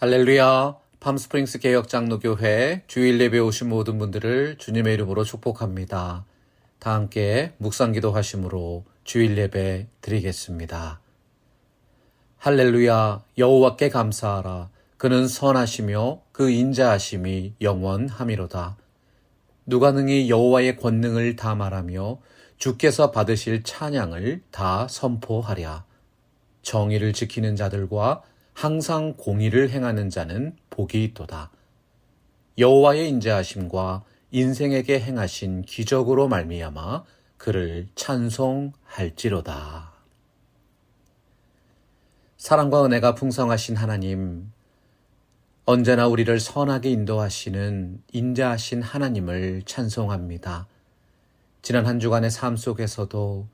할렐루야, 팜스프링스 개혁장로교회 주일 예배 오신 모든 분들을 주님의 이름으로 축복합니다. 다 함께 묵상기도 하심으로 주일 예배 드리겠습니다. 할렐루야, 여호와께 감사하라. 그는 선하시며 그 인자하심이 영원하미로다. 누가 능히 여호와의 권능을 다 말하며 주께서 받으실 찬양을 다 선포하랴. 정의를 지키는 자들과 항상 공의를 행하는 자는 복이 있도다. 여호와의 인자하심과 인생에게 행하신 기적으로 말미암아 그를 찬송할지로다. 사랑과 은혜가 풍성하신 하나님, 언제나 우리를 선하게 인도하시는 인자하신 하나님을 찬송합니다. 지난 한 주간의 삶 속에서도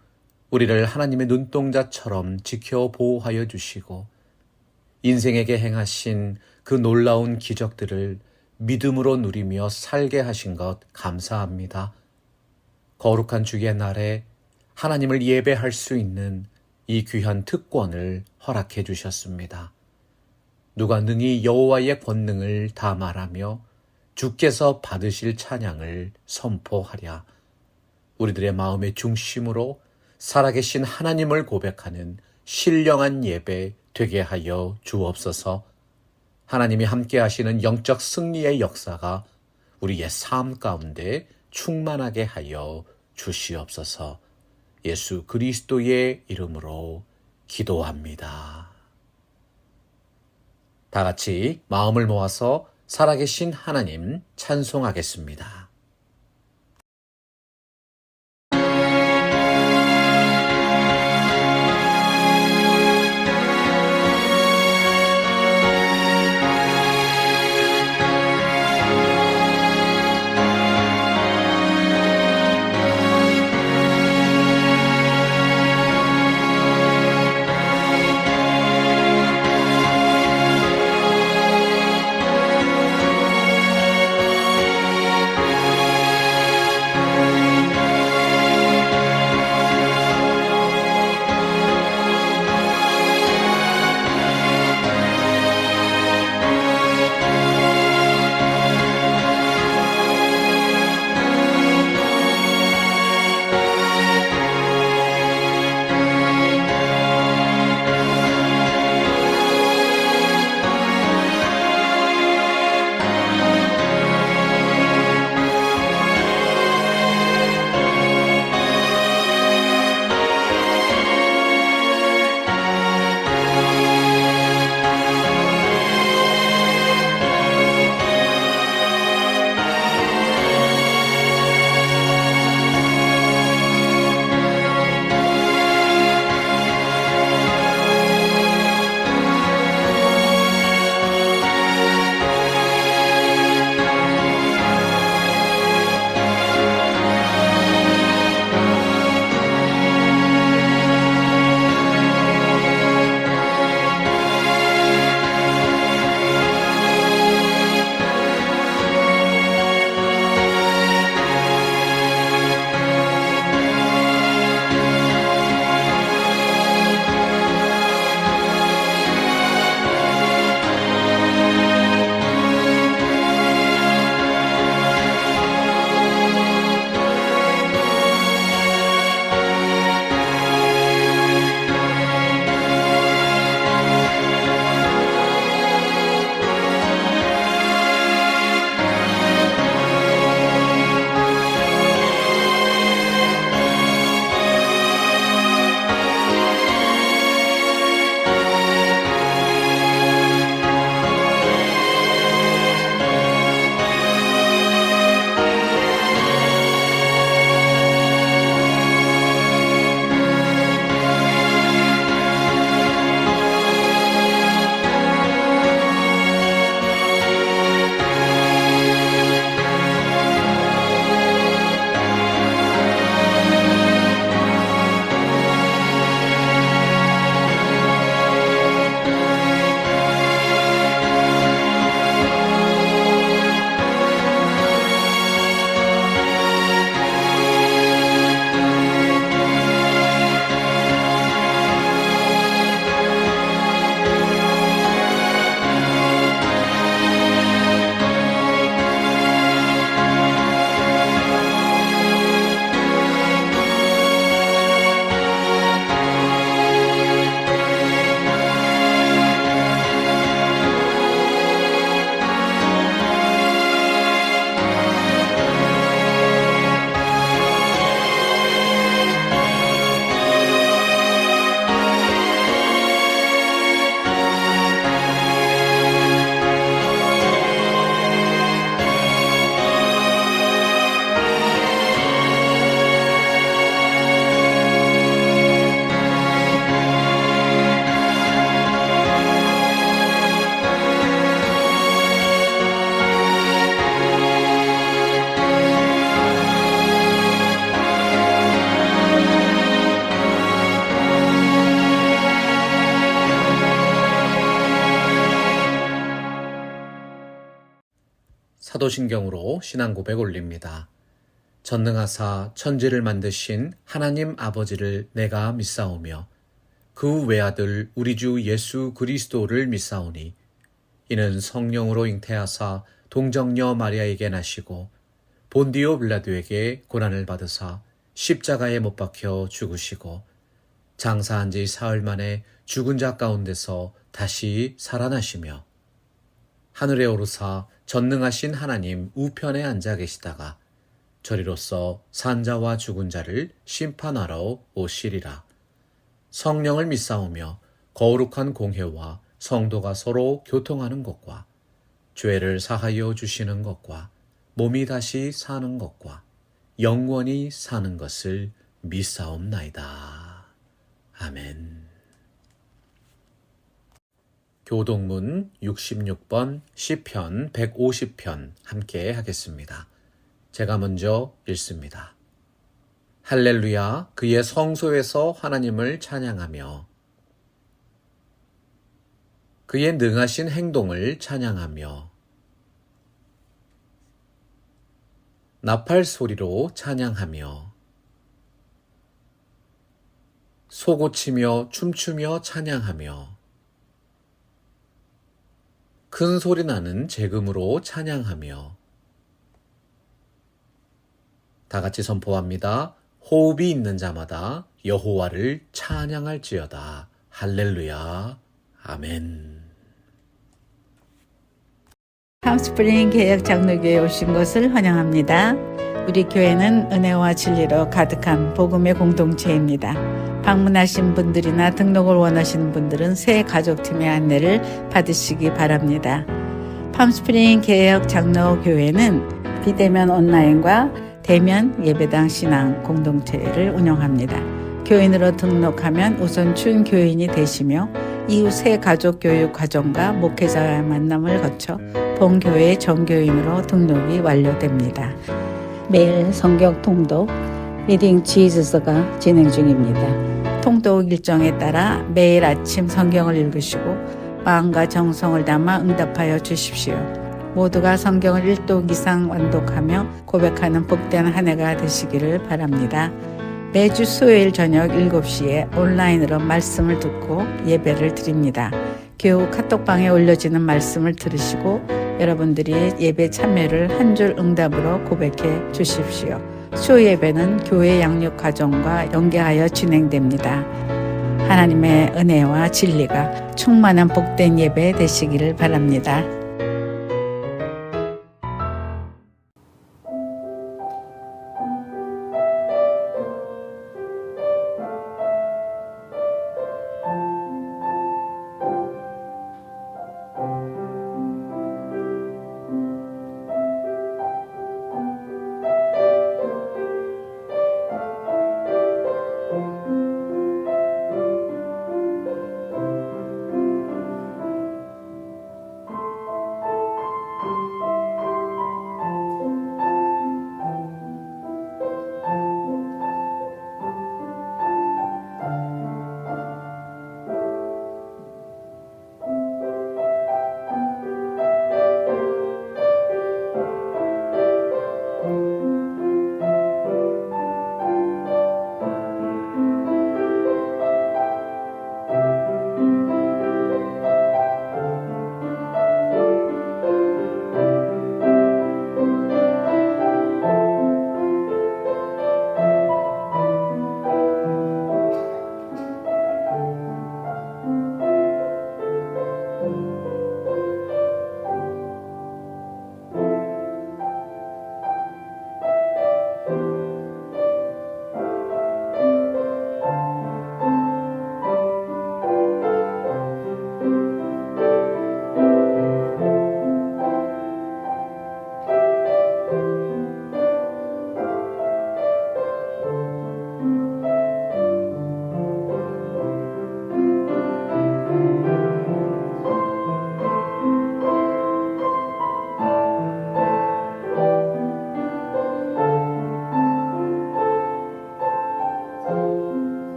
우리를 하나님의 눈동자처럼 지켜 보호하여 주시고 인생에게 행하신 그 놀라운 기적들을 믿음으로 누리며 살게 하신 것 감사합니다. 거룩한 주의 날에 하나님을 예배할 수 있는 이 귀한 특권을 허락해 주셨습니다. 누가 능히 여호와의 권능을 다 말하며 주께서 받으실 찬양을 선포하랴. 우리들의 마음의 중심으로 살아계신 하나님을 고백하는 신령한 예배 되게 하여 주옵소서. 하나님이 함께 하시는 영적 승리의 역사가 우리의 삶 가운데 충만하게 하여 주시옵소서. 예수 그리스도의 이름으로 기도합니다. 다 같이 마음을 모아서 살아계신 하나님 찬송하겠습니다. 사도신경으로 신앙고백 올립니다. 전능하사 천지를 만드신 하나님 아버지를 내가 믿사오며 그 외아들 우리 주 예수 그리스도를 믿사오니 이는 성령으로 잉태하사 동정녀 마리아에게 나시고 본디오 빌라도에게 고난을 받으사 십자가에 못 박혀 죽으시고 장사한 지 사흘 만에 죽은 자 가운데서 다시 살아나시며 하늘에 오르사 전능하신 하나님 우편에 앉아 계시다가 저리로서 산자와 죽은 자를 심판하러 오시리라. 성령을 믿사오며 거룩한 공회와 성도가 서로 교통하는 것과 죄를 사하여 주시는 것과 몸이 다시 사는 것과 영원히 사는 것을 믿사옵나이다. 아멘. 교동문 66번 시편 150편 함께 하겠습니다. 제가 먼저 읽습니다. 할렐루야, 그의 성소에서 하나님을 찬양하며 그의 능하신 행동을 찬양하며 나팔 소리로 찬양하며 소고치며 춤추며 찬양하며 큰 소리 나는 재금으로 찬양하며 다 같이 선포합니다. 호흡이 있는 자마다 여호와를 찬양할지어다. 할렐루야. 아멘. 팜스프링 개혁 장로교회에 오신 것을 환영합니다. 우리 교회는 은혜와 진리로 가득한 복음의 공동체입니다. 방문하신 분들이나 등록을 원하시는 분들은 새 가족팀의 안내를 받으시기 바랍니다. 팜스프링 개혁 장로교회는 비대면 온라인과 대면 예배당 신앙 공동체를 운영합니다. 교인으로 등록하면 우선 준교인이 되시며 이후 새 가족 교육 과정과 목회자와의 만남을 거쳐 본교회 정교인으로 등록이 완료됩니다. 매일 성경 통독 리딩 지저스가 진행 중입니다. 통독 일정에 따라 매일 아침 성경을 읽으시고 마음과 정성을 담아 응답하여 주십시오. 모두가 성경을 1독 이상 완독하며 고백하는 복된 한 해가 되시기를 바랍니다. 매주 수요일 저녁 7시에 온라인으로 말씀을 듣고 예배를 드립니다. 교우 카톡방에 올려지는 말씀을 들으시고 여러분들이 예배 참여를 한 줄 응답으로 고백해 주십시오. 수요 예배는 교회 양육 과정과 연계하여 진행됩니다. 하나님의 은혜와 진리가 충만한 복된 예배 되시기를 바랍니다.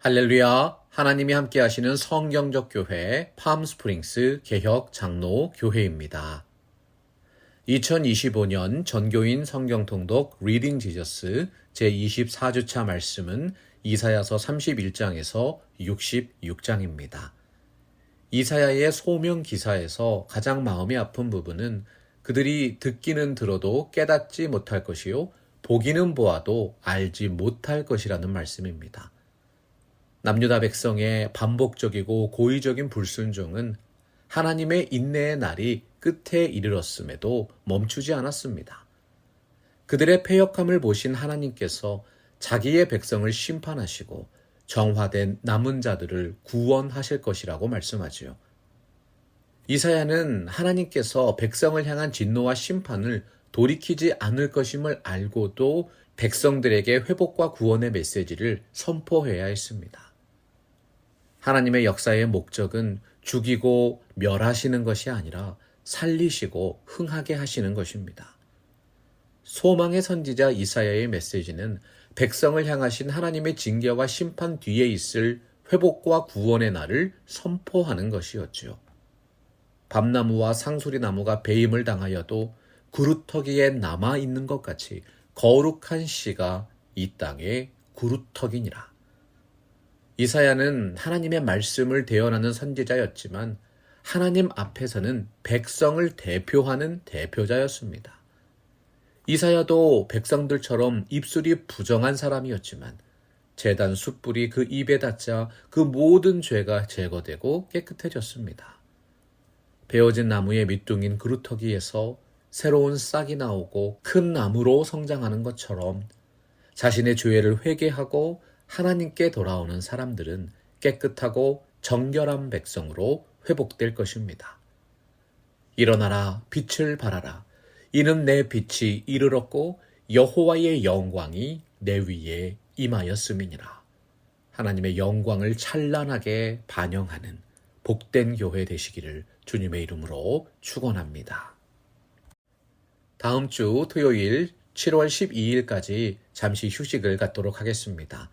할렐루야! 하나님이 함께 하시는 성경적 교회 팜스프링스 개혁 장로 교회입니다. 2025년 전교인 성경통독 리딩 지저스 제24주차 말씀은 이사야서 31장에서 66장입니다. 이사야의 소명 기사에서 가장 마음이 아픈 부분은 그들이 듣기는 들어도 깨닫지 못할 것이요 보기는 보아도 알지 못할 것이라는 말씀입니다. 남유다 백성의 반복적이고 고의적인 불순종은 하나님의 인내의 날이 끝에 이르렀음에도 멈추지 않았습니다. 그들의 패역함을 보신 하나님께서 자기의 백성을 심판하시고 정화된 남은 자들을 구원하실 것이라고 말씀하지요. 이사야는 하나님께서 백성을 향한 진노와 심판을 돌이키지 않을 것임을 알고도 백성들에게 회복과 구원의 메시지를 선포해야 했습니다. 하나님의 역사의 목적은 죽이고 멸하시는 것이 아니라 살리시고 흥하게 하시는 것입니다. 소망의 선지자 이사야의 메시지는 백성을 향하신 하나님의 징계와 심판 뒤에 있을 회복과 구원의 날을 선포하는 것이었지요. 밤나무와 상수리나무가 배임을 당하여도 구루터기에 남아있는 것 같이 거룩한 씨가 이 땅에 구루터기니라. 이사야는 하나님의 말씀을 대언하는 선지자였지만 하나님 앞에서는 백성을 대표하는 대표자였습니다. 이사야도 백성들처럼 입술이 부정한 사람이었지만 제단 숯불이 그 입에 닿자 그 모든 죄가 제거되고 깨끗해졌습니다. 베어진 나무의 밑둥인 그루터기에서 새로운 싹이 나오고 큰 나무로 성장하는 것처럼 자신의 죄를 회개하고 하나님께 돌아오는 사람들은 깨끗하고 정결한 백성으로 회복될 것입니다. 일어나라 빛을 발하라 이는 내 빛이 이르렀고 여호와의 영광이 내 위에 임하였음이니라. 하나님의 영광을 찬란하게 반영하는 복된 교회 되시기를 주님의 이름으로 축원합니다. 다음 주 토요일 7월 12일까지 잠시 휴식을 갖도록 하겠습니다.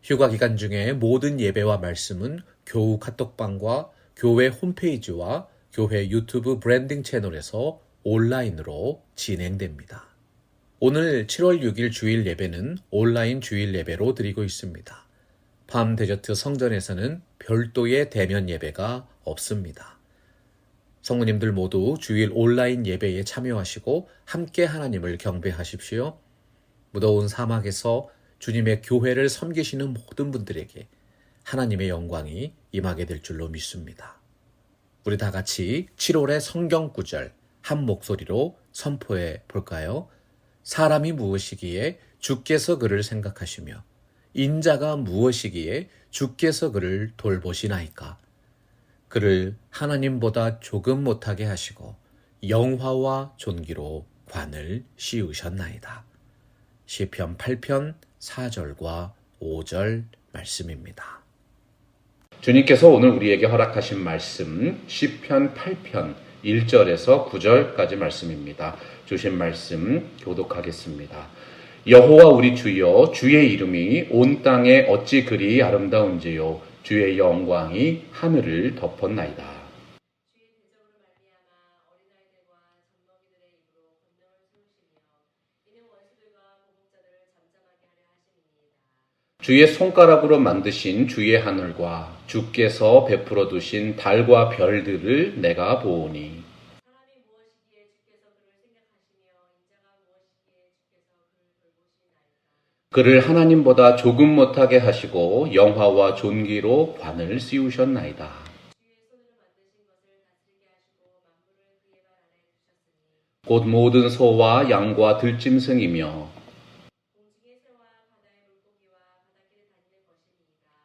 휴가 기간 중에 모든 예배와 말씀은 교우 카톡방과 교회 홈페이지와 교회 유튜브 브랜딩 채널에서 온라인으로 진행됩니다. 오늘 7월 6일 주일 예배는 온라인 주일 예배로 드리고 있습니다. 밤 데저트 성전에서는 별도의 대면 예배가 없습니다. 성도님들 모두 주일 온라인 예배에 참여하시고 함께 하나님을 경배하십시오. 무더운 사막에서 주님의 교회를 섬기시는 모든 분들에게 하나님의 영광이 임하게 될 줄로 믿습니다. 우리 다 같이 7월의 성경 구절 한 목소리로 선포해 볼까요? 사람이 무엇이기에 주께서 그를 생각하시며 인자가 무엇이기에 주께서 그를 돌보시나이까. 그를 하나님보다 조금 못하게 하시고 영화와 존귀로 관을 씌우셨나이다. 시편 8편 4절과 5절 말씀입니다. 주님께서 오늘 우리에게 허락하신 말씀 시편 8편 1절에서 9절까지 말씀입니다. 주신 말씀 교독하겠습니다. 여호와 우리 주여 주의 이름이 온 땅에 어찌 그리 아름다운지요 주의 영광이 하늘을 덮었나이다. 주의 손가락으로 만드신 주의 하늘과 주께서 베풀어 두신 달과 별들을 내가 보오니 그를 하나님보다 조금 못하게 하시고 영화와 존귀로 관을 씌우셨나이다. 곧 모든 소와 양과 들짐승이며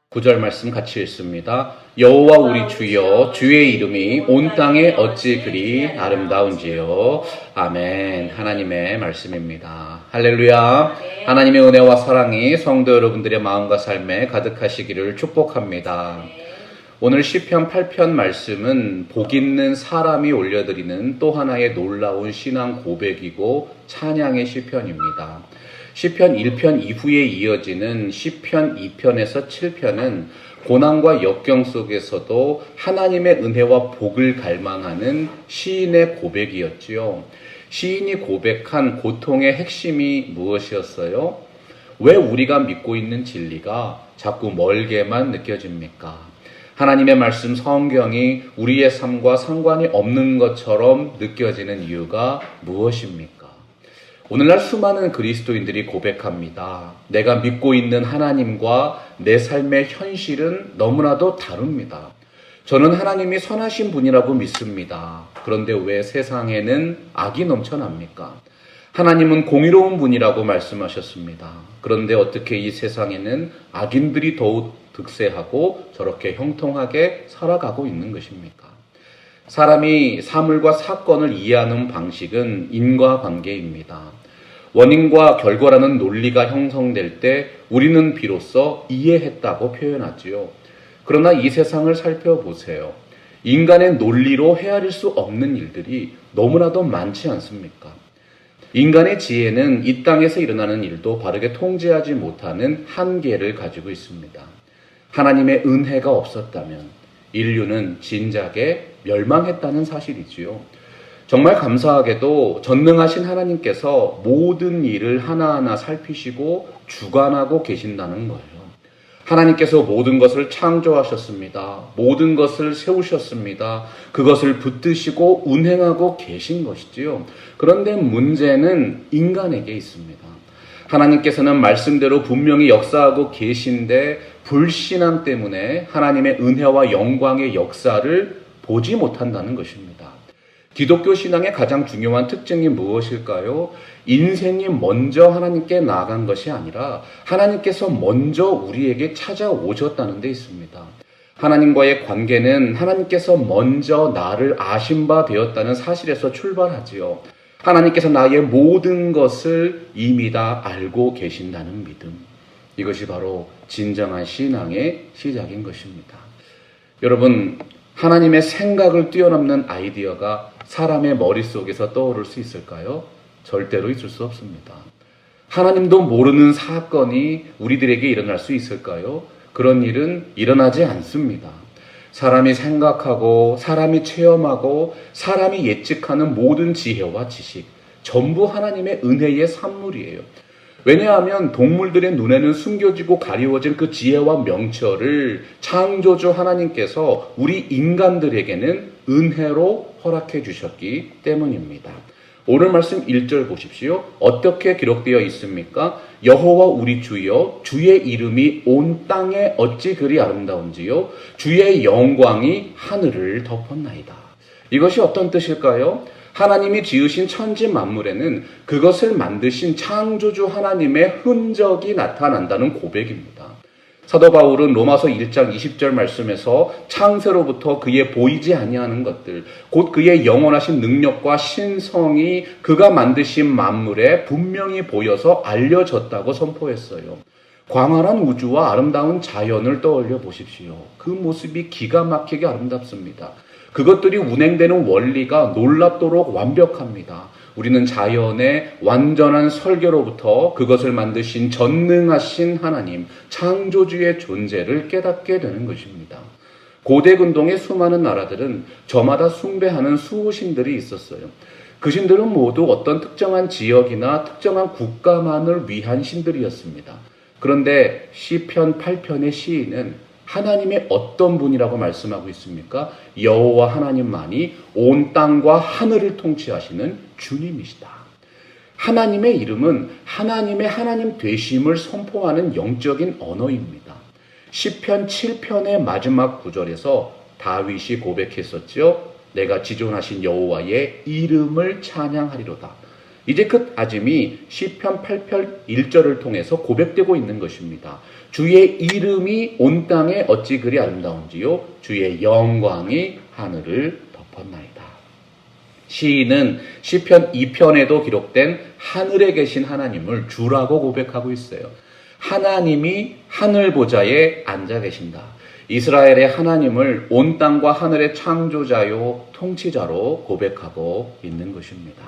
9절 말씀 같이 읽습니다. 여호와 우리 주여 주의 이름이 온 땅에 어찌 그리 아름다운지요. 아멘. 하나님의 말씀입니다. 할렐루야. 하나님의 은혜와 사랑이 성도 여러분들의 마음과 삶에 가득하시기를 축복합니다. 오늘 시편 8편 말씀은 복 있는 사람이 올려드리는 또 하나의 놀라운 신앙 고백이고 찬양의 시편입니다. 시편 1편 이후에 이어지는 시편 2편에서 7편은 고난과 역경 속에서도 하나님의 은혜와 복을 갈망하는 시인의 고백이었지요. 시인이 고백한 고통의 핵심이 무엇이었어요? 왜 우리가 믿고 있는 진리가 자꾸 멀게만 느껴집니까? 하나님의 말씀 성경이 우리의 삶과 상관이 없는 것처럼 느껴지는 이유가 무엇입니까? 오늘날 수많은 그리스도인들이 고백합니다. 내가 믿고 있는 하나님과 내 삶의 현실은 너무나도 다릅니다. 저는 하나님이 선하신 분이라고 믿습니다. 그런데 왜 세상에는 악이 넘쳐납니까? 하나님은 공의로운 분이라고 말씀하셨습니다. 그런데 어떻게 이 세상에는 악인들이 더욱 득세하고 저렇게 형통하게 살아가고 있는 것입니까? 사람이 사물과 사건을 이해하는 방식은 인과관계입니다. 원인과 결과라는 논리가 형성될 때 우리는 비로소 이해했다고 표현하지요. 그러나 이 세상을 살펴보세요. 인간의 논리로 헤아릴 수 없는 일들이 너무나도 많지 않습니까? 인간의 지혜는 이 땅에서 일어나는 일도 바르게 통제하지 못하는 한계를 가지고 있습니다. 하나님의 은혜가 없었다면 인류는 진작에 멸망했다는 사실이지요. 정말 감사하게도 전능하신 하나님께서 모든 일을 하나하나 살피시고 주관하고 계신다는 거예요. 하나님께서 모든 것을 창조하셨습니다. 모든 것을 세우셨습니다. 그것을 붙드시고 운행하고 계신 것이지요. 그런데 문제는 인간에게 있습니다. 하나님께서는 말씀대로 분명히 역사하고 계신데 불신앙 때문에 하나님의 은혜와 영광의 역사를 보지 못한다는 것입니다. 기독교 신앙의 가장 중요한 특징이 무엇일까요? 인생이 먼저 하나님께 나아간 것이 아니라 하나님께서 먼저 우리에게 찾아오셨다는 데 있습니다. 하나님과의 관계는 하나님께서 먼저 나를 아신 바 되었다는 사실에서 출발하지요. 하나님께서 나의 모든 것을 이미 다 알고 계신다는 믿음. 이것이 바로 진정한 신앙의 시작인 것입니다. 여러분, 하나님의 생각을 뛰어넘는 아이디어가 사람의 머릿속에서 떠오를 수 있을까요? 절대로 있을 수 없습니다. 하나님도 모르는 사건이 우리들에게 일어날 수 있을까요? 그런 일은 일어나지 않습니다. 사람이 생각하고 사람이 체험하고 사람이 예측하는 모든 지혜와 지식, 전부 하나님의 은혜의 산물이에요. 왜냐하면 동물들의 눈에는 숨겨지고 가리워진 그 지혜와 명철을 창조주 하나님께서 우리 인간들에게는 은혜로 허락해 주셨기 때문입니다. 오늘 말씀 1절 보십시오. 어떻게 기록되어 있습니까? 여호와 우리 주여, 주의 이름이 온 땅에 어찌 그리 아름다운지요. 주의 영광이 하늘을 덮었나이다. 이것이 어떤 뜻일까요? 하나님이 지으신 천지 만물에는 그것을 만드신 창조주 하나님의 흔적이 나타난다는 고백입니다. 사도 바울은 로마서 1장 20절 말씀에서 창세로부터 그의 보이지 아니하는 것들, 곧 그의 영원하신 능력과 신성이 그가 만드신 만물에 분명히 보여서 알려졌다고 선포했어요. 광활한 우주와 아름다운 자연을 떠올려 보십시오. 그 모습이 기가 막히게 아름답습니다. 그것들이 운행되는 원리가 놀랍도록 완벽합니다. 우리는 자연의 완전한 설계로부터 그것을 만드신 전능하신 하나님, 창조주의 존재를 깨닫게 되는 것입니다. 고대 근동의 수많은 나라들은 저마다 숭배하는 수호신들이 있었어요. 그 신들은 모두 어떤 특정한 지역이나 특정한 국가만을 위한 신들이었습니다. 그런데 시편 8편의 시인은 하나님의 어떤 분이라고 말씀하고 있습니까? 여호와 하나님만이 온 땅과 하늘을 통치하시는 주님이시다. 하나님의 이름은 하나님의 하나님 되심을 선포하는 영적인 언어입니다. 시편 7편의 마지막 구절에서 다윗이 고백했었죠. 내가 지존하신 여호와의 이름을 찬양하리로다. 이제 그 다짐이 시편 8편 1절을 통해서 고백되고 있는 것입니다. 주의 이름이 온 땅에 어찌 그리 아름다운지요. 주의 영광이 하늘을 덮었나이다. 시인은 시편 2편에도 기록된 하늘에 계신 하나님을 주라고 고백하고 있어요. 하나님이 하늘 보좌에 앉아 계신다. 이스라엘의 하나님을 온 땅과 하늘의 창조자요 통치자로 고백하고 있는 것입니다.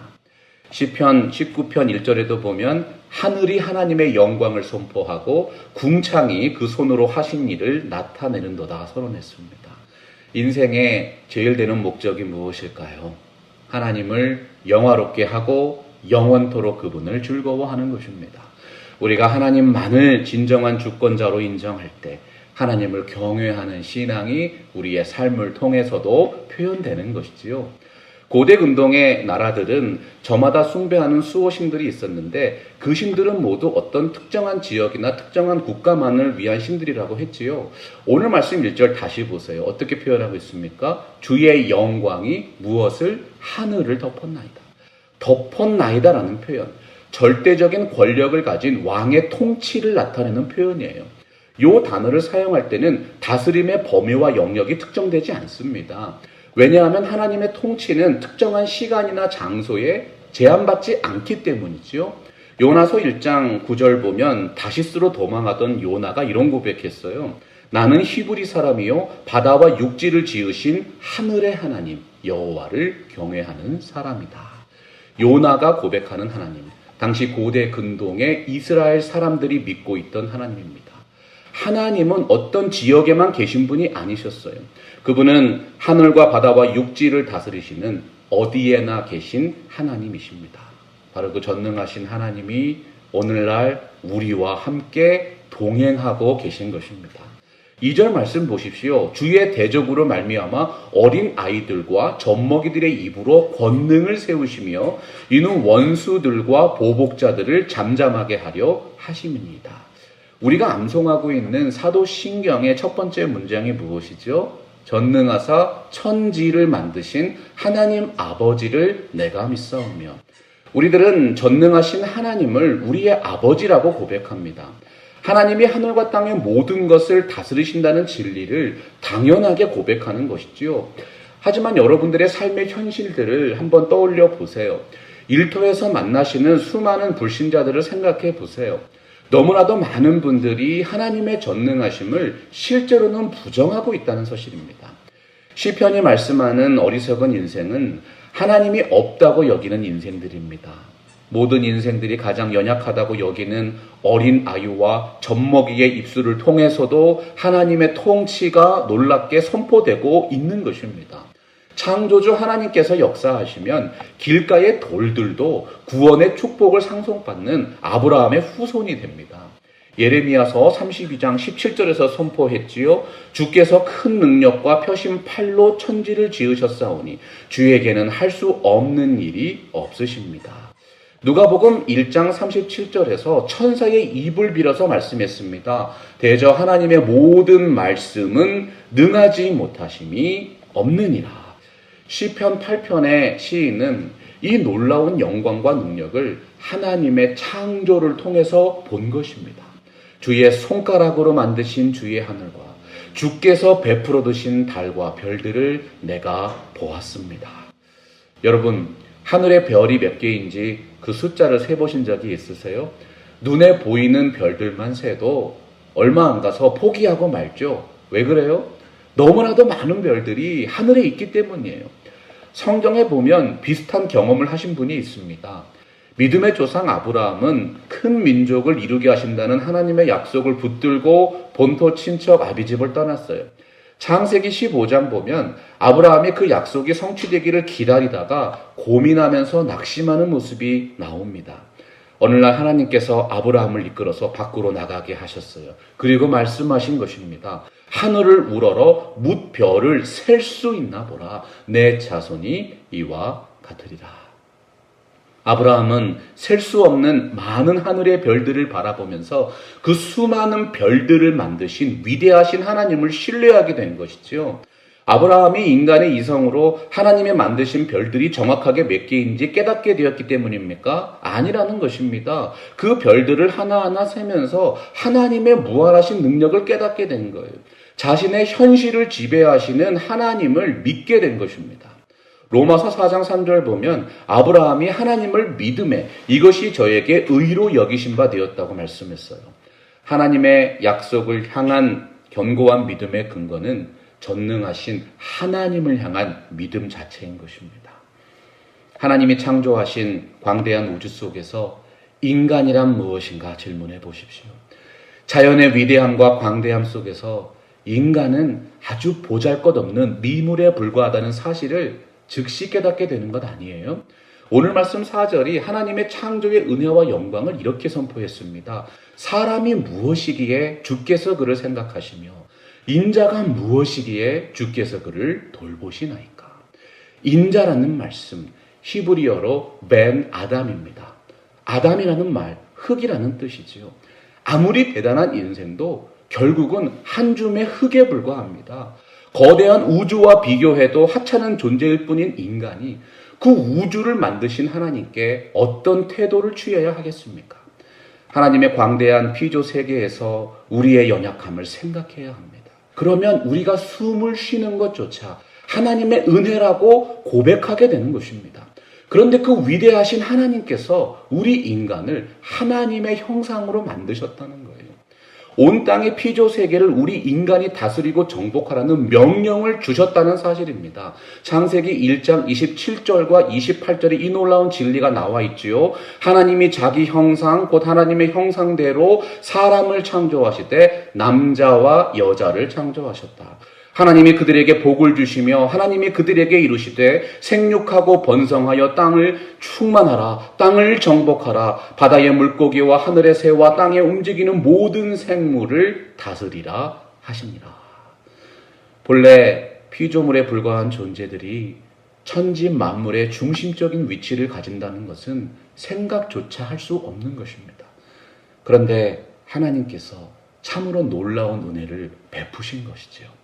시편 19편 1절에도 보면 하늘이 하나님의 영광을 선포하고 궁창이 그 손으로 하신 일을 나타내는도다 선언했습니다. 인생의 제일 되는 목적이 무엇일까요? 하나님을 영화롭게 하고 영원토록 그분을 즐거워하는 것입니다. 우리가 하나님만을 진정한 주권자로 인정할 때 하나님을 경외하는 신앙이 우리의 삶을 통해서도 표현되는 것이지요. 고대 근동의 나라들은 저마다 숭배하는 수호 신들이 있었는데 그 신들은 모두 어떤 특정한 지역이나 특정한 국가만을 위한 신들이라고 했지요. 오늘 말씀 1절 다시 보세요. 어떻게 표현하고 있습니까? 주의 영광이 무엇을? 하늘을 덮었나이다. 덮었나이다라는 표현. 절대적인 권력을 가진 왕의 통치를 나타내는 표현이에요. 이 단어를 사용할 때는 다스림의 범위와 영역이 특정되지 않습니다. 왜냐하면 하나님의 통치는 특정한 시간이나 장소에 제한받지 않기 때문이죠. 요나서 1장 9절 보면 다시스로 도망하던 요나가 이런 고백했어요. 나는 히브리 사람이요 바다와 육지를 지으신 하늘의 하나님 여호와를 경외하는 사람이다. 요나가 고백하는 하나님, 당시 고대 근동의 이스라엘 사람들이 믿고 있던 하나님입니다. 하나님은 어떤 지역에만 계신 분이 아니셨어요. 그분은 하늘과 바다와 육지를 다스리시는 어디에나 계신 하나님이십니다. 바로 그 전능하신 하나님이 오늘날 우리와 함께 동행하고 계신 것입니다. 2절 말씀 보십시오. 주의 대적으로 말미암아 어린 아이들과 젖먹이들의 입으로 권능을 세우시며 이는 원수들과 보복자들을 잠잠하게 하려 하심이니이다. 우리가 암송하고 있는 사도신경의 첫 번째 문장이 무엇이죠? 전능하사 천지를 만드신 하나님 아버지를 내가 믿사오며. 우리들은 전능하신 하나님을 우리의 아버지라고 고백합니다. 하나님이 하늘과 땅의 모든 것을 다스리신다는 진리를 당연하게 고백하는 것이지요. 하지만 여러분들의 삶의 현실들을 한번 떠올려 보세요. 일터에서 만나시는 수많은 불신자들을 생각해 보세요. 너무나도 많은 분들이 하나님의 전능하심을 실제로는 부정하고 있다는 사실입니다. 시편이 말씀하는 어리석은 인생은 하나님이 없다고 여기는 인생들입니다. 모든 인생들이 가장 연약하다고 여기는 어린 아이와 젖먹이의 입술을 통해서도 하나님의 통치가 놀랍게 선포되고 있는 것입니다. 창조주 하나님께서 역사하시면 길가의 돌들도 구원의 축복을 상속받는 아브라함의 후손이 됩니다. 예레미야서 32장 17절에서 선포했지요. 주께서 큰 능력과 펴신 팔로 천지를 지으셨사오니 주에게는 할 수 없는 일이 없으십니다. 누가복음 1장 37절에서 천사의 입을 빌어서 말씀했습니다. 대저 하나님의 모든 말씀은 능하지 못하심이 없느니라. 시편 8편의 시인은 이 놀라운 영광과 능력을 하나님의 창조를 통해서 본 것입니다. 주의 손가락으로 만드신 주의 하늘과 주께서 베풀어 두신 달과 별들을 내가 보았습니다. 여러분, 하늘의 별이 몇 개인지 그 숫자를 세보신 적이 있으세요? 눈에 보이는 별들만 세도 얼마 안 가서 포기하고 말죠. 왜 그래요? 너무나도 많은 별들이 하늘에 있기 때문이에요. 성경에 보면 비슷한 경험을 하신 분이 있습니다. 믿음의 조상 아브라함은 큰 민족을 이루게 하신다는 하나님의 약속을 붙들고 본토 친척 아비집을 떠났어요. 창세기 15장 보면 아브라함이 그 약속이 성취되기를 기다리다가 고민하면서 낙심하는 모습이 나옵니다. 어느 날 하나님께서 아브라함을 이끌어서 밖으로 나가게 하셨어요. 그리고 말씀하신 것입니다. 하늘을 우러러 뭇별을 셀 수 있나 보라. 내 자손이 이와 같으리라. 아브라함은 셀 수 없는 많은 하늘의 별들을 바라보면서 그 수많은 별들을 만드신 위대하신 하나님을 신뢰하게 된 것이죠. 아브라함이 인간의 이성으로 하나님의 만드신 별들이 정확하게 몇 개인지 깨닫게 되었기 때문입니까? 아니라는 것입니다. 그 별들을 하나하나 세면서 하나님의 무한하신 능력을 깨닫게 된 거예요. 자신의 현실을 지배하시는 하나님을 믿게 된 것입니다. 로마서 4장 3절 보면 아브라함이 하나님을 믿음에 이것이 저에게 의로 여기신 바 되었다고 말씀했어요. 하나님의 약속을 향한 견고한 믿음의 근거는 전능하신 하나님을 향한 믿음 자체인 것입니다. 하나님이 창조하신 광대한 우주 속에서 인간이란 무엇인가 질문해 보십시오. 자연의 위대함과 광대함 속에서 인간은 아주 보잘것없는 미물에 불과하다는 사실을 즉시 깨닫게 되는 것 아니에요? 오늘 말씀 4절이 하나님의 창조의 은혜와 영광을 이렇게 선포했습니다. 사람이 무엇이기에 주께서 그를 생각하시며 인자가 무엇이기에 주께서 그를 돌보시나이까. 인자라는 말씀 히브리어로 벤 아담입니다. 아담이라는 말 흙이라는 뜻이지요. 아무리 대단한 인생도 결국은 한 줌의 흙에 불과합니다. 거대한 우주와 비교해도 하찮은 존재일 뿐인 인간이 그 우주를 만드신 하나님께 어떤 태도를 취해야 하겠습니까? 하나님의 광대한 피조 세계에서 우리의 연약함을 생각해야 합니다. 그러면 우리가 숨을 쉬는 것조차 하나님의 은혜라고 고백하게 되는 것입니다. 그런데 그 위대하신 하나님께서 우리 인간을 하나님의 형상으로 만드셨다는 거예요. 온 땅의 피조 세계를 우리 인간이 다스리고 정복하라는 명령을 주셨다는 사실입니다. 창세기 1장 27절과 28절에 이 놀라운 진리가 나와 있지요. 하나님이 자기 형상 곧 하나님의 형상대로 사람을 창조하시되 남자와 여자를 창조하셨다. 하나님이 그들에게 복을 주시며 하나님이 그들에게 이루시되 생육하고 번성하여 땅을 충만하라. 땅을 정복하라. 바다의 물고기와 하늘의 새와 땅에 움직이는 모든 생물을 다스리라 하시니라. 본래 피조물에 불과한 존재들이 천지 만물의 중심적인 위치를 가진다는 것은 생각조차 할 수 없는 것입니다. 그런데 하나님께서 참으로 놀라운 은혜를 베푸신 것이지요.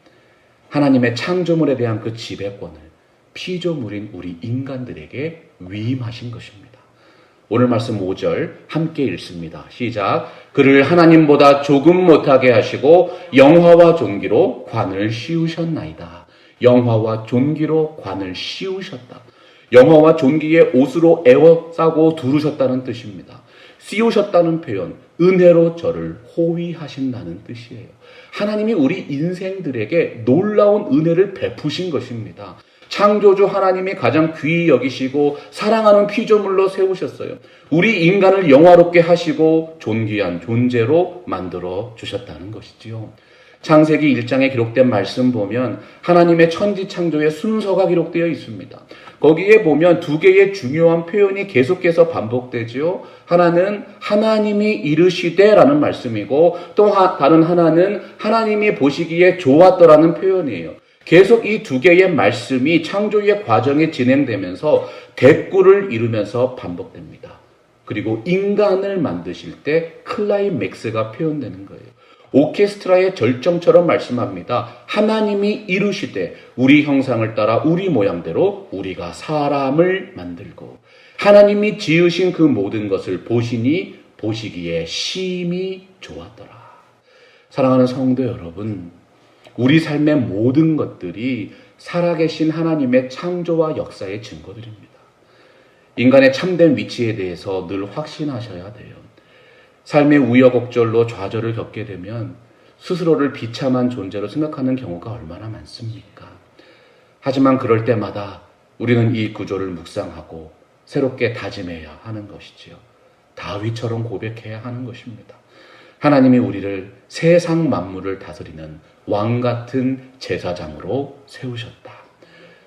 하나님의 창조물에 대한 그 지배권을 피조물인 우리 인간들에게 위임하신 것입니다. 오늘 말씀 5절 함께 읽습니다. 시작. 그를 하나님보다 조금 못하게 하시고 영화와 존귀로 관을 씌우셨나이다. 영화와 존귀로 관을 씌우셨다. 영화와 존귀의 옷으로 에워싸고 두르셨다는 뜻입니다. 씌우셨다는 표현, 은혜로 저를 호위하신다는 뜻이에요. 하나님이 우리 인생들에게 놀라운 은혜를 베푸신 것입니다. 창조주 하나님이 가장 귀히 여기시고 사랑하는 피조물로 세우셨어요. 우리 인간을 영화롭게 하시고 존귀한 존재로 만들어 주셨다는 것이지요. 창세기 1장에 기록된 말씀 보면 하나님의 천지 창조의 순서가 기록되어 있습니다. 거기에 보면 두 개의 중요한 표현이 계속해서 반복되지요. 하나는 하나님이 이르시되라는 말씀이고 또 다른 하나는 하나님이 보시기에 좋았더라는 표현이에요. 계속 이 두 개의 말씀이 창조의 과정이 진행되면서 대꾸를 이루면서 반복됩니다. 그리고 인간을 만드실 때 클라이맥스가 표현되는 거예요. 오케스트라의 절정처럼 말씀합니다. 하나님이 이루시되 우리 형상을 따라 우리 모양대로 우리가 사람을 만들고 하나님이 지으신 그 모든 것을 보시니 보시기에 심히 좋았더라. 사랑하는 성도 여러분, 우리 삶의 모든 것들이 살아계신 하나님의 창조와 역사의 증거들입니다. 인간의 참된 위치에 대해서 늘 확신하셔야 돼요. 삶의 우여곡절로 좌절을 겪게 되면 스스로를 비참한 존재로 생각하는 경우가 얼마나 많습니까? 하지만 그럴 때마다 우리는 이 구조를 묵상하고 새롭게 다짐해야 하는 것이지요. 다윗처럼 고백해야 하는 것입니다. 하나님이 우리를 세상 만물을 다스리는 왕 같은 제사장으로 세우셨다.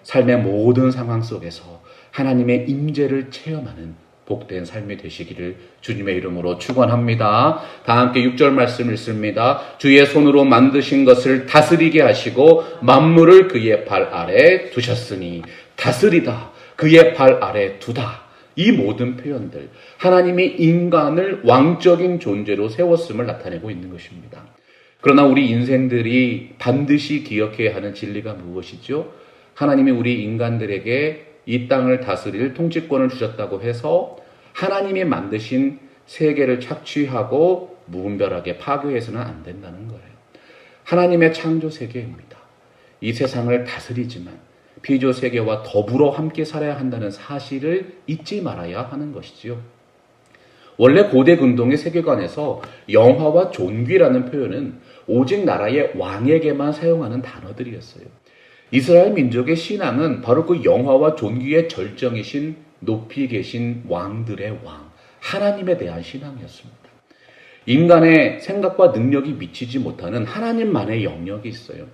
삶의 모든 상황 속에서 하나님의 임재를 체험하는 복된 삶이 되시기를 주님의 이름으로 축원합니다. 다 함께 6절 말씀 읽습니다. 주의 손으로 만드신 것을 다스리게 하시고 만물을 그의 발 아래 두셨으니 다스리다. 그의 발 아래 두다. 이 모든 표현들 하나님이 인간을 왕적인 존재로 세웠음을 나타내고 있는 것입니다. 그러나 우리 인생들이 반드시 기억해야 하는 진리가 무엇이죠? 하나님이 우리 인간들에게 이 땅을 다스릴 통치권을 주셨다고 해서 하나님이 만드신 세계를 착취하고 무분별하게 파괴해서는 안 된다는 거예요. 하나님의 창조 세계입니다. 이 세상을 다스리지만 피조 세계와 더불어 함께 살아야 한다는 사실을 잊지 말아야 하는 것이지요. 원래 고대 근동의 세계관에서 영화와 존귀라는 표현은 오직 나라의 왕에게만 사용하는 단어들이었어요. 이스라엘 민족의 신앙은 바로 그 영화와 존귀의 절정이신 높이 계신 왕들의 왕, 하나님에 대한 신앙이었습니다. 인간의 생각과 능력이 미치지 못하는 하나님만의 영역이 있어요.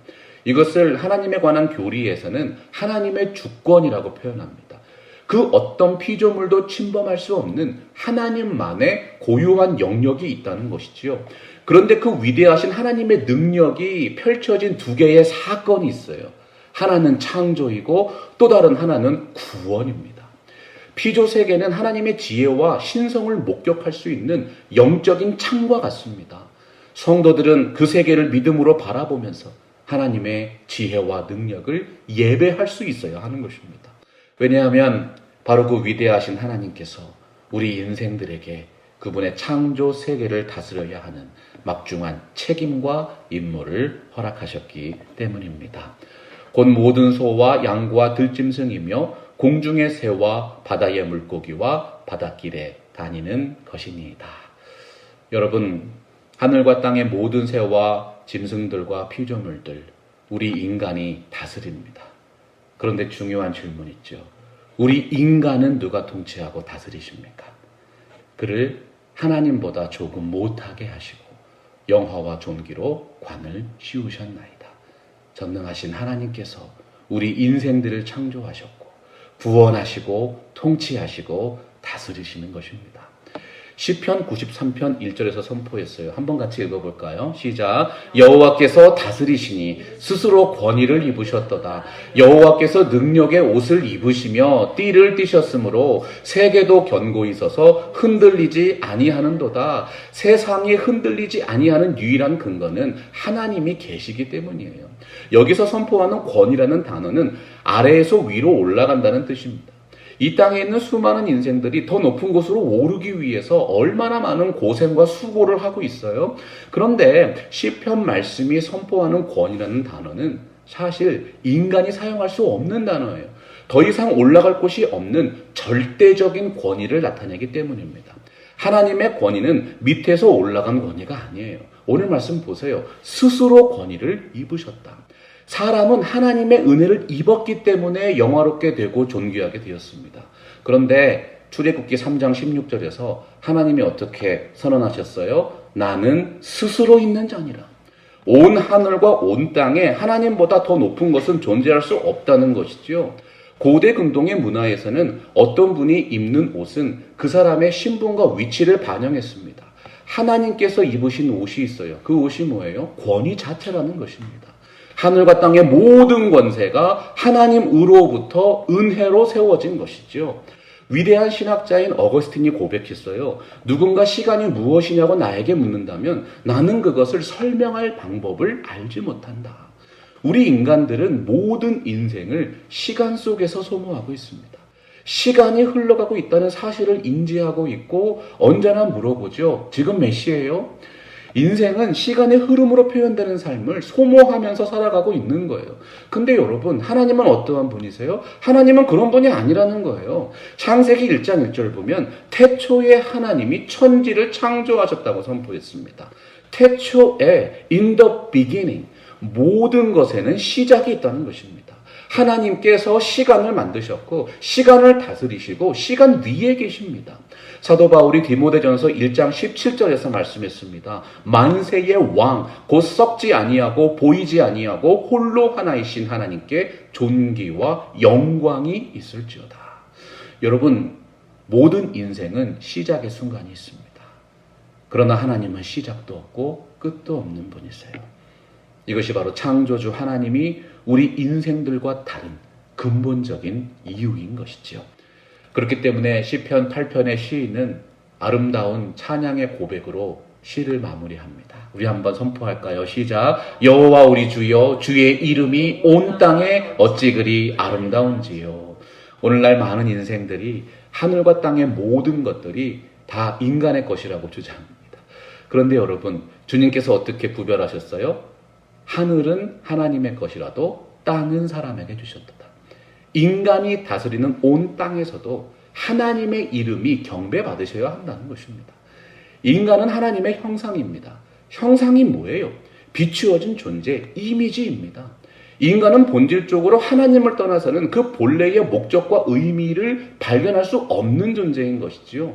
이것을 하나님에 관한 교리에서는 하나님의 주권이라고 표현합니다. 그 어떤 피조물도 침범할 수 없는 하나님만의 고유한 영역이 있다는 것이지요. 그런데 그 위대하신 하나님의 능력이 펼쳐진 두 개의 사건이 있어요. 하나는 창조이고 또 다른 하나는 구원입니다. 피조 세계는 하나님의 지혜와 신성을 목격할 수 있는 영적인 창과 같습니다. 성도들은 그 세계를 믿음으로 바라보면서 하나님의 지혜와 능력을 예배할 수 있어야 하는 것입니다. 왜냐하면 바로 그 위대하신 하나님께서 우리 인생들에게 그분의 창조 세계를 다스려야 하는 막중한 책임과 임무를 허락하셨기 때문입니다. 곧 모든 소와 양과 들짐승이며 공중의 새와 바다의 물고기와 바닷길에 다니는 것이니이다. 여러분, 하늘과 땅의 모든 새와 짐승들과 피조물들, 우리 인간이 다스립니다. 그런데 중요한 질문 있죠. 우리 인간은 누가 통치하고 다스리십니까? 그를 하나님보다 조금 못하게 하시고 영화와 존귀로 관을 씌우셨나이다. 전능하신 하나님께서 우리 인생들을 창조하셨고 구원하시고 통치하시고 다스리시는 것입니다. 시편 93편 1절에서 선포했어요. 한번 같이 읽어볼까요? 시작. 여호와께서 다스리시니 스스로 권위를 입으셨도다. 여호와께서 능력의 옷을 입으시며 띠를 띠셨으므로 세계도 견고히 서서 흔들리지 아니하는도다. 세상이 흔들리지 아니하는 유일한 근거는 하나님이 계시기 때문이에요. 여기서 선포하는 권위라는 단어는 아래에서 위로 올라간다는 뜻입니다. 이 땅에 있는 수많은 인생들이 더 높은 곳으로 오르기 위해서 얼마나 많은 고생과 수고를 하고 있어요. 그런데 시편 말씀이 선포하는 권위라는 단어는 사실 인간이 사용할 수 없는 단어예요. 더 이상 올라갈 곳이 없는 절대적인 권위를 나타내기 때문입니다. 하나님의 권위는 밑에서 올라간 권위가 아니에요. 오늘 말씀 보세요. 스스로 권위를 입으셨다. 사람은 하나님의 은혜를 입었기 때문에 영화롭게 되고 존귀하게 되었습니다. 그런데 출애굽기 3장 16절에서 하나님이 어떻게 선언하셨어요? 나는 스스로 있는 자니라. 온 하늘과 온 땅에 하나님보다 더 높은 것은 존재할 수 없다는 것이지요. 고대 근동의 문화에서는 어떤 분이 입는 옷은 그 사람의 신분과 위치를 반영했습니다. 하나님께서 입으신 옷이 있어요. 그 옷이 뭐예요? 권위 자체라는 것입니다. 하늘과 땅의 모든 권세가 하나님으로부터 은혜로 세워진 것이죠. 위대한 신학자인 어거스틴이 고백했어요. 누군가 시간이 무엇이냐고 나에게 묻는다면 나는 그것을 설명할 방법을 알지 못한다. 우리 인간들은 모든 인생을 시간 속에서 소모하고 있습니다. 시간이 흘러가고 있다는 사실을 인지하고 있고 언제나 물어보죠. 지금 몇 시예요? 인생은 시간의 흐름으로 표현되는 삶을 소모하면서 살아가고 있는 거예요. 근데 여러분, 하나님은 어떠한 분이세요? 하나님은 그런 분이 아니라는 거예요. 창세기 1장 1절 보면 태초에 하나님이 천지를 창조하셨다고 선포했습니다. 태초에 in the beginning 모든 것에는 시작이 있다는 것입니다. 하나님께서 시간을 만드셨고 시간을 다스리시고 시간 위에 계십니다. 사도 바울이 디모데전서 1장 17절에서 말씀했습니다. 만세의 왕 곧 썩지 아니하고 보이지 아니하고 홀로 하나이신 하나님께 존귀와 영광이 있을지어다. 여러분, 모든 인생은 시작의 순간이 있습니다. 그러나 하나님은 시작도 없고 끝도 없는 분이세요. 이것이 바로 창조주 하나님이 우리 인생들과 다른 근본적인 이유인 것이지요. 그렇기 때문에 시편 8편의 시인은 아름다운 찬양의 고백으로 시를 마무리합니다. 우리 한번 선포할까요? 시작. 여호와 우리 주여, 주의 이름이 온 땅에 어찌 그리 아름다운지요. 오늘날 많은 인생들이 하늘과 땅의 모든 것들이 다 인간의 것이라고 주장합니다. 그런데 여러분, 주님께서 어떻게 구별하셨어요? 하늘은 하나님의 것이라도 땅은 사람에게 주셨도다. 인간이 다스리는 온 땅에서도 하나님의 이름이 경배받으셔야 한다는 것입니다. 인간은 하나님의 형상입니다. 형상이 뭐예요? 비추어진 존재, 이미지입니다. 인간은 본질적으로 하나님을 떠나서는 그 본래의 목적과 의미를 발견할 수 없는 존재인 것이지요.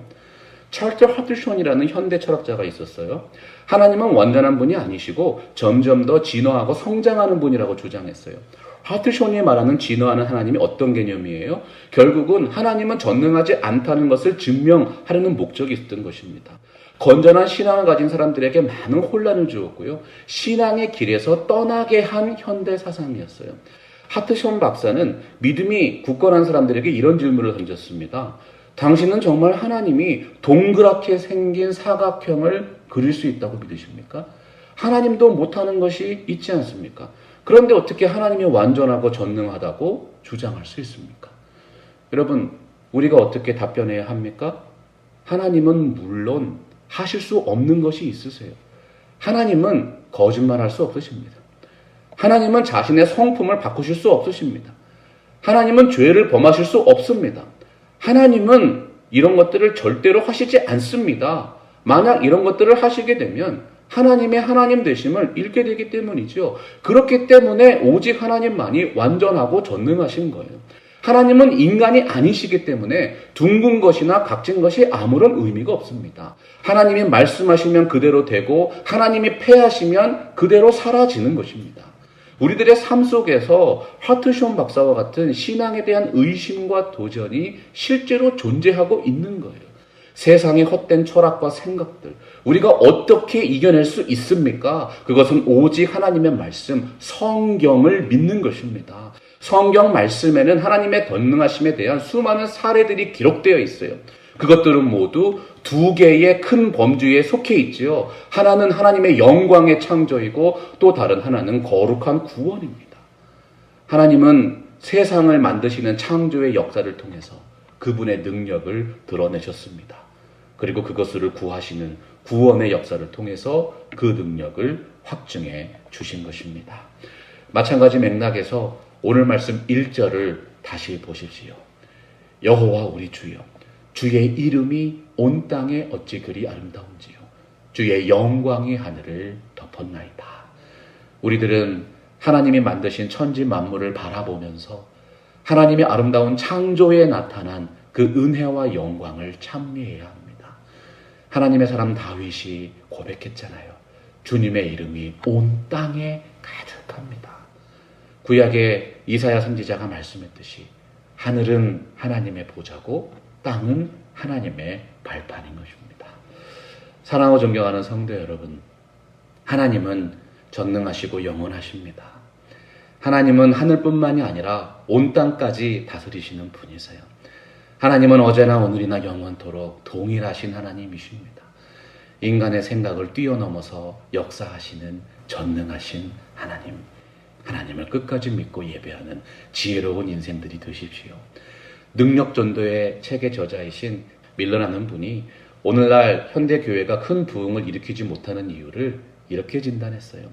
찰스 하트손이라는 현대 철학자가 있었어요. 하나님은 완전한 분이 아니시고 점점 더 진화하고 성장하는 분이라고 주장했어요. 하트손이 말하는 진화하는 하나님이 어떤 개념이에요? 결국은 하나님은 전능하지 않다는 것을 증명하려는 목적이 있었던 것입니다. 건전한 신앙을 가진 사람들에게 많은 혼란을 주었고요. 신앙의 길에서 떠나게 한 현대 사상이었어요. 하트손 박사는 믿음이 굳건한 사람들에게 이런 질문을 던졌습니다. 당신은 정말 하나님이 동그랗게 생긴 사각형을 그릴 수 있다고 믿으십니까? 하나님도 못하는 것이 있지 않습니까? 그런데 어떻게 하나님이 완전하고 전능하다고 주장할 수 있습니까? 여러분, 우리가 어떻게 답변해야 합니까? 하나님은 물론 하실 수 없는 것이 있으세요. 하나님은 거짓말할 수 없으십니다. 하나님은 자신의 성품을 바꾸실 수 없으십니다. 하나님은 죄를 범하실 수 없습니다. 하나님은 이런 것들을 절대로 하시지 않습니다. 만약 이런 것들을 하시게 되면 하나님의 하나님 되심을 잃게 되기 때문이죠. 그렇기 때문에 오직 하나님만이 완전하고 전능하신 거예요. 하나님은 인간이 아니시기 때문에 둥근 것이나 각진 것이 아무런 의미가 없습니다. 하나님이 말씀하시면 그대로 되고 하나님이 패하시면 그대로 사라지는 것입니다. 우리들의 삶 속에서 하트손 박사와 같은 신앙에 대한 의심과 도전이 실제로 존재하고 있는 거예요. 세상의 헛된 철학과 생각들, 우리가 어떻게 이겨낼 수 있습니까? 그것은 오직 하나님의 말씀, 성경을 믿는 것입니다. 성경 말씀에는 하나님의 전능하심에 대한 수많은 사례들이 기록되어 있어요. 그것들은 모두 두 개의 큰 범주에 속해 있지요. 하나는 하나님의 영광의 창조이고 또 다른 하나는 거룩한 구원입니다. 하나님은 세상을 만드시는 창조의 역사를 통해서 그분의 능력을 드러내셨습니다. 그리고 그것을 구하시는 구원의 역사를 통해서 그 능력을 확증해 주신 것입니다. 마찬가지 맥락에서 오늘 말씀 1절을 다시 보십시오. 여호와 우리 주여, 주의 이름이 온 땅에 어찌 그리 아름다운지요. 주의 영광이 하늘을 덮었나이다. 우리들은 하나님이 만드신 천지 만물을 바라보면서 하나님의 아름다운 창조에 나타난 그 은혜와 영광을 찬미해야 합니다. 하나님의 사람 다윗이 고백했잖아요. 주님의 이름이 온 땅에 가득합니다. 구약의 이사야 선지자가 말씀했듯이 하늘은 하나님의 보좌고 땅은 하나님의 발판인 것입니다. 사랑하고 존경하는 성도 여러분, 하나님은 전능하시고 영원하십니다. 하나님은 하늘뿐만이 아니라 온 땅까지 다스리시는 분이세요. 하나님은 어제나 오늘이나 영원토록 동일하신 하나님이십니다. 인간의 생각을 뛰어넘어서 역사하시는 전능하신 하나님. 하나님을 끝까지 믿고 예배하는 지혜로운 인생들이 되십시오. 능력전도의 책의 저자이신 밀러라는 분이 오늘날 현대교회가 큰 부흥을 일으키지 못하는 이유를 이렇게 진단했어요.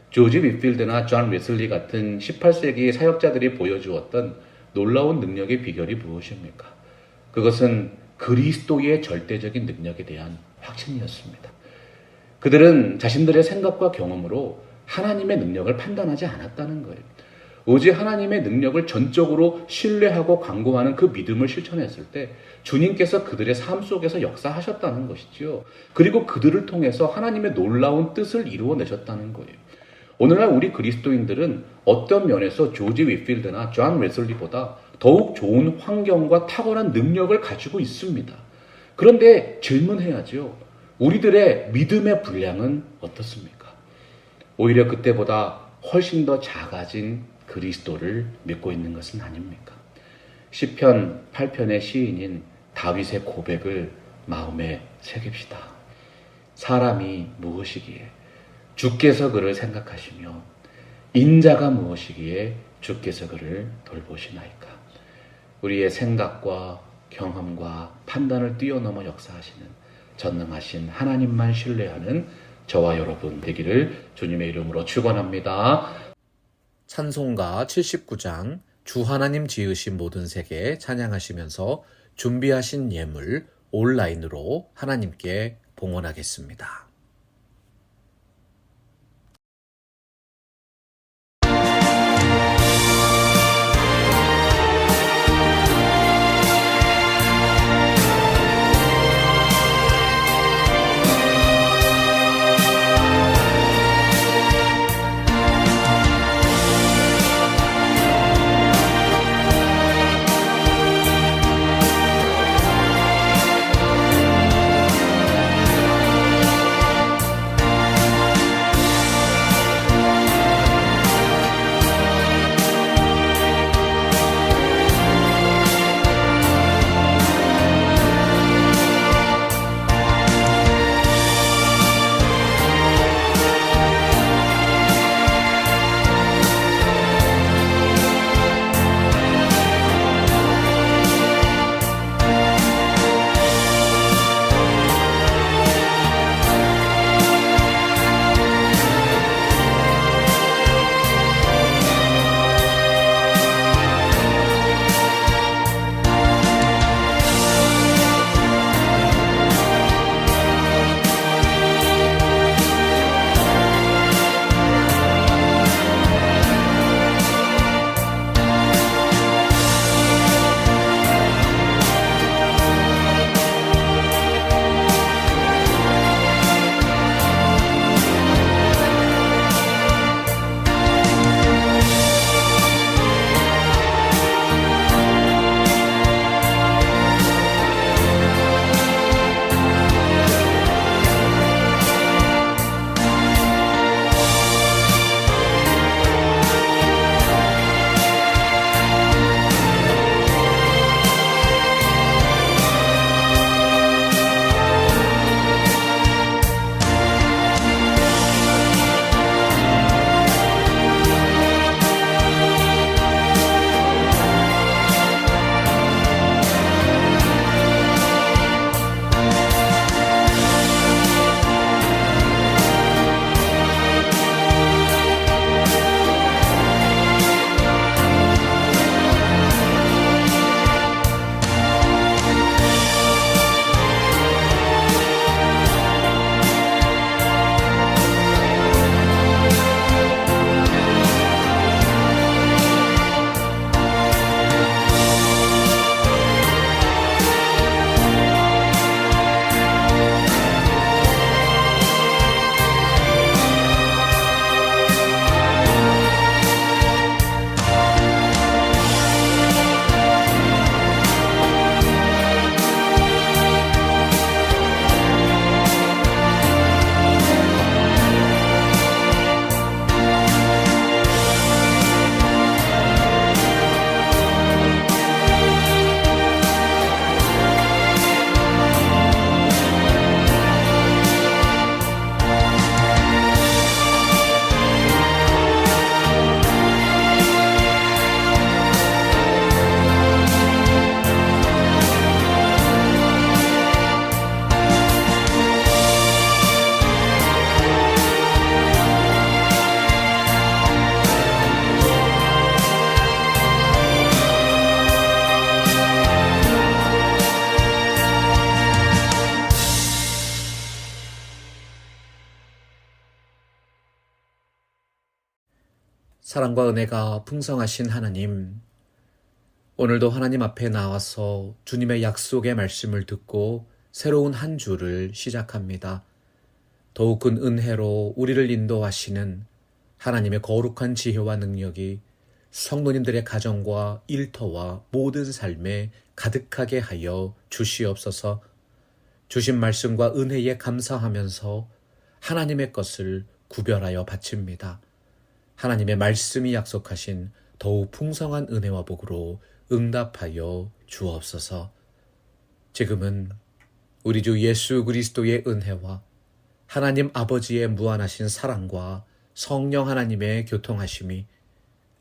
조지 윗필드나 존 웨슬리 같은 18세기 사역자들이 보여주었던 놀라운 능력의 비결이 무엇입니까? 그것은 그리스도의 절대적인 능력에 대한 확신이었습니다. 그들은 자신들의 생각과 경험으로 하나님의 능력을 판단하지 않았다는 거예요. 오직 하나님의 능력을 전적으로 신뢰하고 간구하는 그 믿음을 실천했을 때 주님께서 그들의 삶 속에서 역사하셨다는 것이지요. 그리고 그들을 통해서 하나님의 놀라운 뜻을 이루어내셨다는 거예요. 오늘날 우리 그리스도인들은 어떤 면에서 조지 윗필드나 존 웨슬리보다 더욱 좋은 환경과 탁월한 능력을 가지고 있습니다. 그런데 질문해야죠. 우리들의 믿음의 분량은 어떻습니까? 오히려 그때보다 훨씬 더 작아진 그리스도를 믿고 있는 것은 아닙니까? 시편 8편의 시인인 다윗의 고백을 마음에 새깁시다. 사람이 무엇이기에 주께서 그를 생각하시며 인자가 무엇이기에 주께서 그를 돌보시나이까. 우리의 생각과 경험과 판단을 뛰어넘어 역사하시는 전능하신 하나님만 신뢰하는 저와 여러분 되기를 주님의 이름으로 축원합니다. 찬송가 79장 주 하나님 지으신 모든 세계 찬양하시면서 준비하신 예물 온라인으로 하나님께 봉헌하겠습니다. 사랑과 은혜가 풍성하신 하나님, 오늘도 하나님 앞에 나와서 주님의 약속의 말씀을 듣고 새로운 한 주를 시작합니다. 더욱 큰 은혜로 우리를 인도하시는 하나님의 거룩한 지혜와 능력이 성도님들의 가정과 일터와 모든 삶에 가득하게 하여 주시옵소서. 주신 말씀과 은혜에 감사하면서 하나님의 것을 구별하여 바칩니다. 하나님의 말씀이 약속하신 더욱 풍성한 은혜와 복으로 응답하여 주옵소서. 지금은 우리 주 예수 그리스도의 은혜와 하나님 아버지의 무한하신 사랑과 성령 하나님의 교통하심이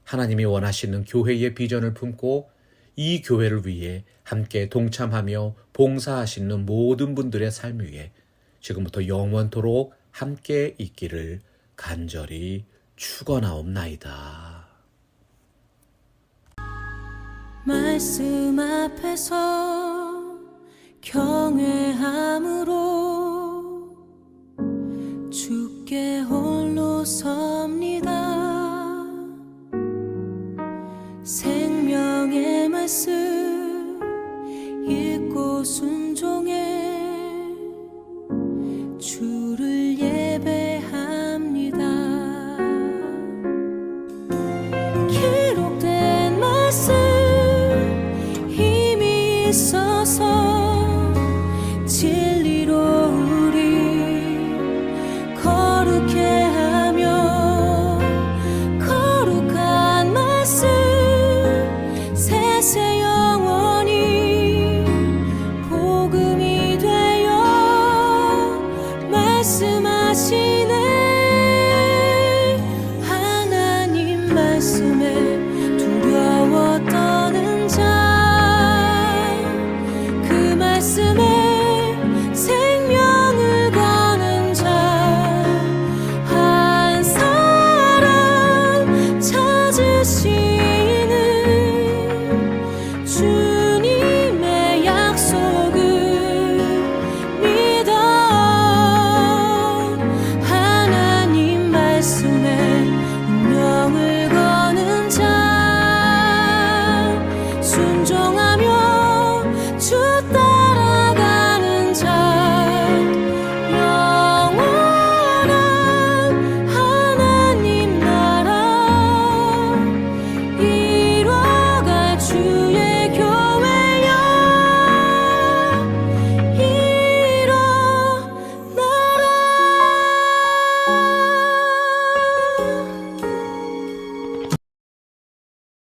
하나님이 원하시는 교회의 비전을 품고 이 교회를 위해 함께 동참하며 봉사하시는 모든 분들의 삶 위에 지금부터 영원토록 함께 있기를 간절히 축원하옵나이다. 말씀 앞에서 경외함으로 주께 홀로 섭니다. 생명의 말씀 읽고 순종해 주를 예배합니다. 기록된 말씀 힘이 있어서 진리로 우리 거룩해 하며 거룩한 말씀 세세 영원히 복음이 되어 말씀하시네.